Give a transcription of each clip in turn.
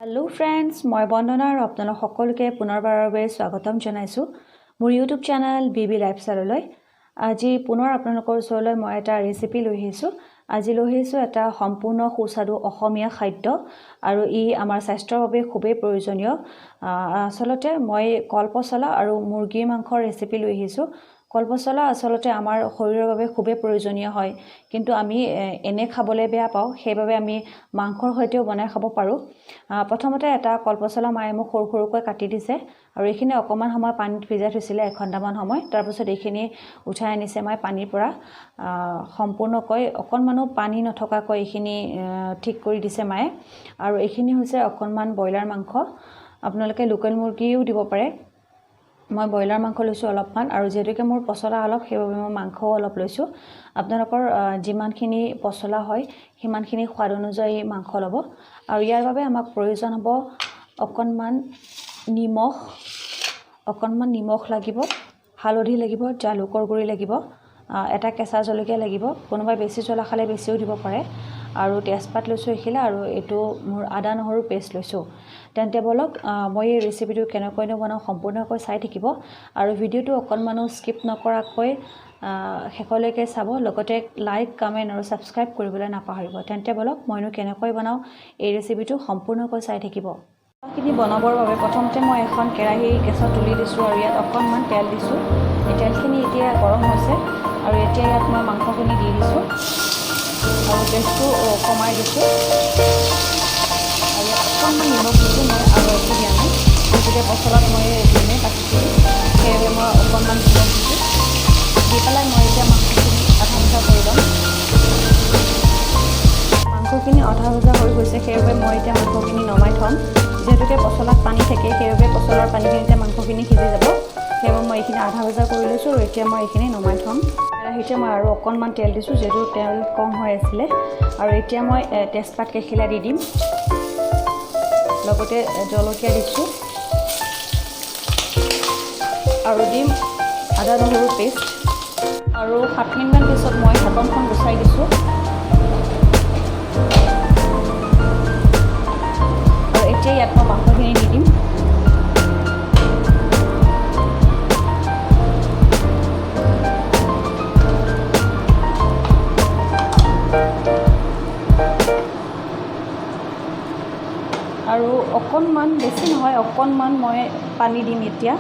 hello friends मैं बंदना और आपनलोक सकलोके पुनरबाৰৰ বাবে স্বাগতম জনাইছো মোৰ ইউটিউব চেনেল বিবি লাইফষ্টাইললৈ আজি পুনৰ আপোনালোকৰ ওচৰলৈ মই এটা ৰেচিপি লৈ আহিছো আজি লৈ আহিছো এটা সম্পূৰ্ণ সুস্বাদু অসমীয়া খাদ্য আৰু ই আমাৰ স্বাস্থ্যৰ বাবে খুবেই প্ৰয়োজনীয় আসলতে মই কলপচলা আৰু মুৰ্গীৰ মাংসৰ ৰেচিপি লৈ আহিছো কলপচলা আসলতে আমাৰ শৰীৰৰ বাবে খুবেই প্ৰয়োজনীয় হয় কিন্তু আমি এনে খাবলৈ বেয়া পাওঁ সেইবাবে আমি মাংসৰ সৈতেও বনাই খাব পাৰো প্ৰথমতে এটা কলপচলা মায়ে মোক সৰু সৰুকৈ কাটি দিছে আৰু এইখিনি অকমান সময় পানীত ভিজাই থৈছিলে 1 ঘণ্টামান সময় তাৰ পিছত এইখিনি উঠাই আনিছে মই পানীৰ পৰা সম্পূৰ্ণকৈ অকনমানো পানী নথকাকৈ এইখিনি ঠিক কৰি দিছে মায়ে আৰু এইখিনি হৈছে অকনমান বয়লাৰ মাংস আপোনালোকে লোকেল মুৰ্গীও দিব পাৰে মই বয়লাৰ মাংস লৈছো অলপমান আৰু যেহেতুকে মোৰ পচলা অলপ সেইবাবে মই মাংসও অলপ লৈছো আপোনালোকৰ যিমানখিনি পচলা হয় সিমানখিনি সোৱাদ অনুযায়ী মাংস লব আৰু ইয়াৰ বাবে আমাক প্ৰয়োজন হ'ব অকনমান নিমখ লাগিব হালধি লাগিব জালুকৰ গুৰি লাগিব এটা কেঁচা জলকীয়া লাগিব কোনোবাই বেছি জ্বলা খালে বেছিও দিব পাৰে আৰু তেজপাত লৈছো এখিলা আৰু এটো মোৰ আদা নহৰু পেষ্ট লৈছো তেন্তে বলক মই এই ৰেচিপিটো কেনেকৈনো বনাও সম্পূৰ্ণকৈ চাই থাকিব আৰু ভিডিওটো অকনমানো স্কিপ নকৰাকৈ শেষলৈকে চাব লগতে লাইক কমেন্ট আৰু সাবস্ক্ৰাইব কৰিবলৈ নাপাহৰিব তেন্তে বলক মইনো কেনেকৈ বনাও এই ৰেচিপিটো সম্পূৰ্ণকৈ চাই থাকিব খিনি বনাবৰ বাবে প্ৰথমতে মই এখন কেৰাহী গেছত তুলি দিছো আৰু ইয়াত অকনমান তেল দিছো এই তেলখিনি এতিয়া গৰম হৈছে আৰু এতিয়া ইয়াত মই মাংসখিনি দি দিছো আৰু গেছটো কমাই দিছো আৰু ইয়াত অকনমান নিমখ দিছো মই আৰু একো দিয়া নাই গতিকে পচলাত মই দিনে কাটিছো সেইবাবে মই অকনমান নিমখ দিছো দি পেলাই মই এতিয়া মাংসখিনি আধা ভজা কৰি ল'ম মাংসখিনি আধা ভজা হৈ গৈছে সেইবাবে মই এতিয়া মাংসখিনি নমাই থম যেহেতুকে পচলাত পানী থাকে সেইবাবে পচলাৰ পানীখিনিতে মাংসখিনি সিজি যাব সেইবাবে মই এইখিনি আধা ভজা কৰি লৈছো আৰু এতিয়া মই এইখিনি নমাই থম কেৰাহীতে মই আৰু অকনমান তেল দিছো যেহেতু তেল কম হৈ আছিল আৰু এতিয়া মই তেজপাত কেখিলা দি দিম লগতে জলকীয়া দিছো আৰু দিম আদা নহৰু পেষ্ট আৰু 7 মিনিটমান পিছত মই ঢাকনখন গুচাই দিছো আৰু এতিয়া ইয়াত মই মাংসখিনি দি দিম আৰু অকনমান বেছি নহয় অকনমান মই পানী দিম এতিয়া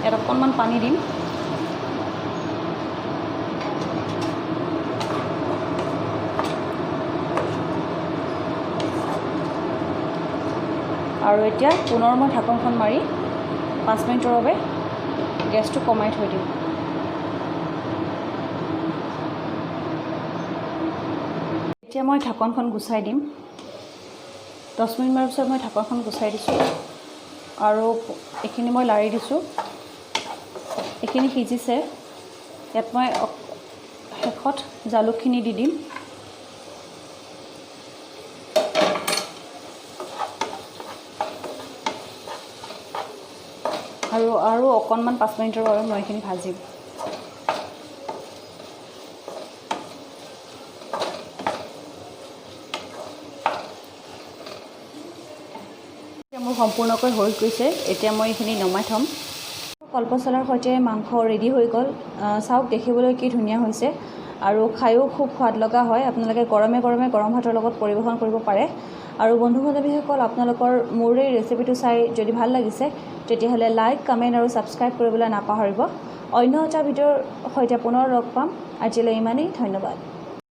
এৰ অকনমান পানী দিম আৰু এতিয়া পুনৰ মই ঢাকনখন মাৰি 5 মিনিটৰ বাবে গেছটো কমাই থৈ দিম এতিয়া মই ঢাকনখন গুচাই দিম 10 মিনিটৰ পিছত মই ঢাকনখন গুচাই দিছো আৰু এখিনি মই লাৰি দিছো এখিনি সিজিছে ইয়াত মই শেষত জালুকখিনি দি দিম আৰু অকনমান 5 মিনিটৰ বাবে মই এখিনি ভাজিম মোৰ সম্পূৰ্ণকৈ হৈ গৈছে এতিয়া মই এখিনি নমাই থম কলপচলাৰ সৈতে মাংস ৰেডি হৈ গল চাওক দেখিবলৈ কি ধুনীয়া হৈছে আৰু খায়ও খুব সোৱাদ লগা হয় আপোনালোকে গৰমে গৰম ভাতৰ লগত পৰিবেশন কৰিব পাৰে আৰু বন্ধু-বান্ধৱীসকল আপোনালোকৰ মোৰ এই ৰেচিপিটো চাই যদি ভাল লাগিছে তেতিয়াহলে লাইক কমেন্ট আৰু সাবস্ক্ৰাইব কৰিবলৈ নাপাহৰিব অন্য এটা ভিডিঅ'ৰ সৈতে পুনৰ লগ পাম আজিলৈ ইমানেই ধন্যবাদ